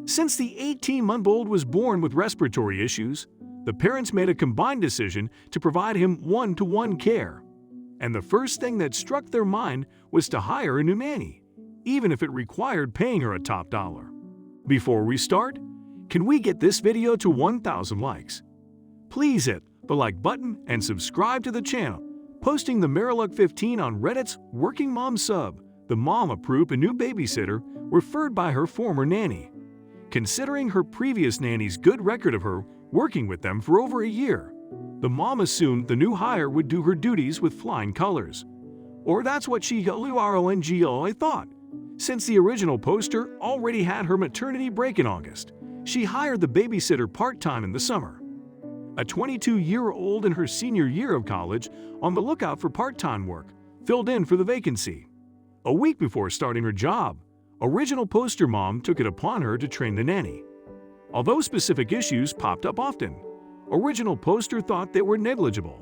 Since the 18-month-old was born with respiratory issues, the parents made a combined decision to provide him one-to-one care. And the first thing that struck their mind was to hire a new nanny, even if it required paying her a top dollar. Before we start, can we get this video to 1,000 likes? Please hit the like button and subscribe to the channel. Posting the Mariluck 15 on Reddit's Working Mom sub, the mom approved a new babysitter referred by her former nanny. Considering her previous nanny's good record of her working with them for over a year, the mom assumed the new hire would do her duties with flying colors. Or that's what she thought. Since the original poster already had her maternity break in August, she hired the babysitter part-time in the summer. A 22-year-old in her senior year of college on the lookout for part-time work filled in for the vacancy. A week before starting her job, original poster mom took it upon her to train the nanny. Although specific issues popped up often, original poster thought they were negligible.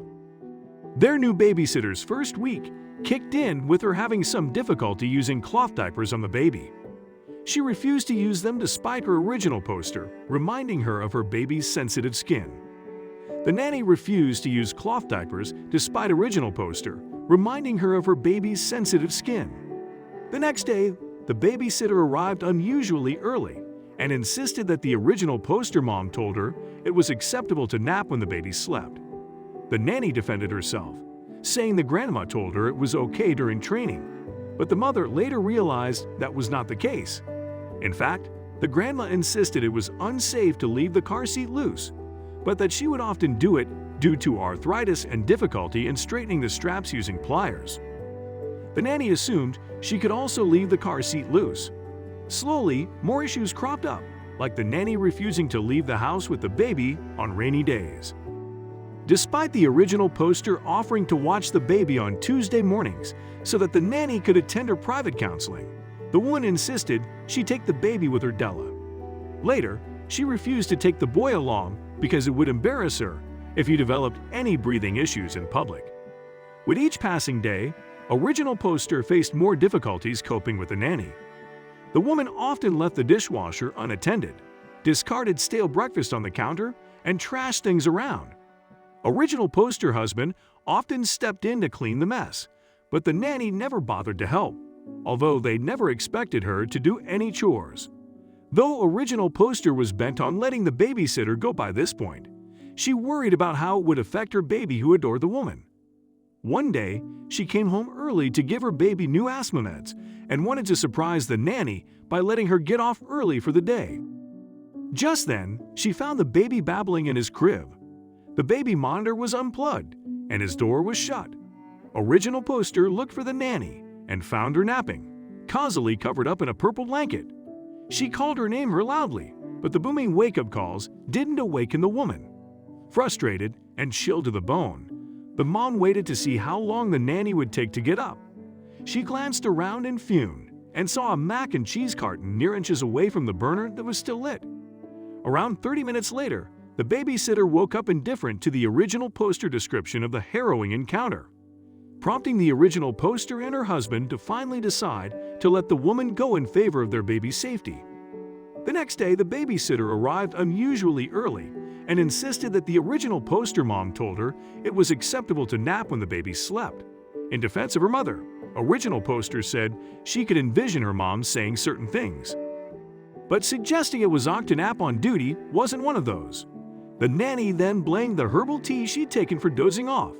Their new babysitter's first week kicked in with her having some difficulty using cloth diapers on the baby. She refused to use them despite her original poster reminding her of her baby's sensitive skin. The nanny refused to use cloth diapers despite original poster reminding her of her baby's sensitive skin. The next day, the babysitter arrived unusually early and insisted that the original poster mom told her it was acceptable to nap when the baby slept. The nanny defended herself, saying the grandma told her it was okay during training, but the mother later realized that was not the case. In fact, the grandma insisted it was unsafe to leave the car seat loose, but that she would often do it due to arthritis and difficulty in straightening the straps using pliers. The nanny assumed she could also leave the car seat loose. Slowly, more issues cropped up, like the nanny refusing to leave the house with the baby on rainy days. Despite the original poster offering to watch the baby on Tuesday mornings so that the nanny could attend her private counseling, the woman insisted she take the baby with her Della. Later, she refused to take the boy along because it would embarrass her if he developed any breathing issues in public. With each passing day, original poster faced more difficulties coping with the nanny. The woman often left the dishwasher unattended, discarded stale breakfast on the counter, and trashed things around. Original poster husband often stepped in to clean the mess, but the nanny never bothered to help, although they never expected her to do any chores. Though original poster was bent on letting the babysitter go by this point, she worried about how it would affect her baby who adored the woman. One day, she came home early to give her baby new asthma meds and wanted to surprise the nanny by letting her get off early for the day. Just then, she found the baby babbling in his crib. The baby monitor was unplugged and his door was shut. Original poster looked for the nanny and found her napping, cosily covered up in a purple blanket. She called her name loudly, but the booming wake-up calls didn't awaken the woman. Frustrated and chilled to the bone, the mom waited to see how long the nanny would take to get up. She glanced around and fumed and saw a mac and cheese carton near inches away from the burner that was still lit. Around 30 minutes later, the babysitter woke up indifferent to the original poster description of the harrowing encounter, prompting the original poster and her husband to finally decide to let the woman go in favor of their baby's safety. The next day, the babysitter arrived unusually early and insisted that the original poster mom told her it was acceptable to nap when the baby slept. In defense of her mother, original poster said she could envision her mom saying certain things, but suggesting it was awkward to nap on duty wasn't one of those. The nanny then blamed the herbal tea she'd taken for dozing off.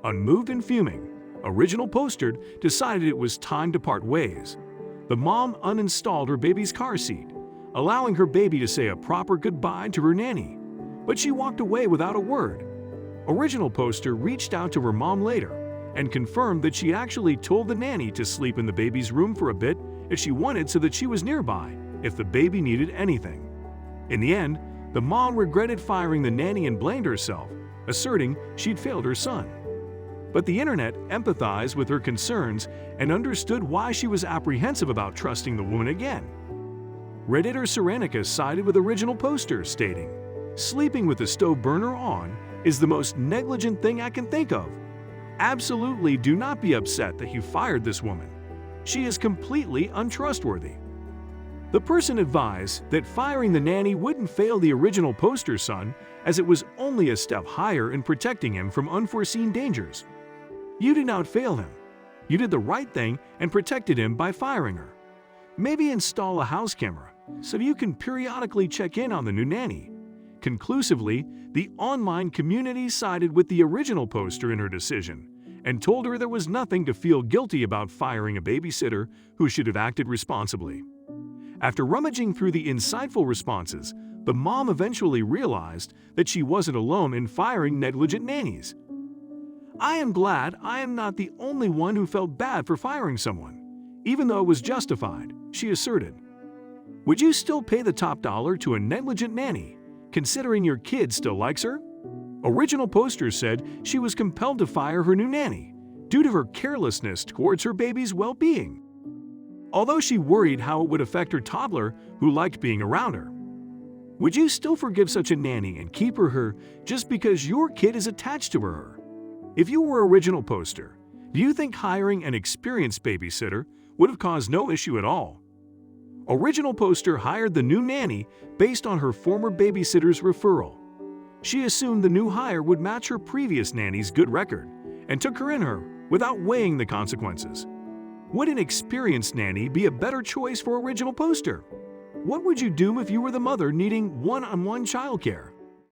Unmoved and fuming, original poster decided it was time to part ways. The mom uninstalled her baby's car seat, allowing her baby to say a proper goodbye to her nanny, but she walked away without a word. Original poster reached out to her mom later and confirmed that she actually told the nanny to sleep in the baby's room for a bit if she wanted so that she was nearby if the baby needed anything. In the end, the mom regretted firing the nanny and blamed herself, asserting she'd failed her son. But the internet empathized with her concerns and understood why she was apprehensive about trusting the woman again. Redditor Serenica sided with original poster, stating, "Sleeping with the stove burner on is the most negligent thing I can think of. Absolutely do not be upset that you fired this woman. She is completely untrustworthy." The person advised that firing the nanny wouldn't fail the original poster's son, as it was only a step higher in protecting him from unforeseen dangers. You did not fail him. You did the right thing and protected him by firing her. Maybe install a house camera so you can periodically check in on the new nanny. Conclusively, the online community sided with the original poster in her decision and told her there was nothing to feel guilty about firing a babysitter who should have acted responsibly. After rummaging through the insightful responses, the mom eventually realized that she wasn't alone in firing negligent nannies. "I am glad I am not the only one who felt bad for firing someone, even though it was justified," she asserted. Would you still pay the top dollar to a negligent nanny, considering your kid still likes her? Original poster said she was compelled to fire her new nanny due to her carelessness towards her baby's well-being, although she worried how it would affect her toddler who liked being around her. Would you still forgive such a nanny and keep her just because your kid is attached to her? If you were original poster, do you think hiring an experienced babysitter would have caused no issue at all? Original poster hired the new nanny based on her former babysitter's referral. She assumed the new hire would match her previous nanny's good record and took her in without weighing the consequences. Would an experienced nanny be a better choice for original poster? What would you do if you were the mother needing one-on-one childcare?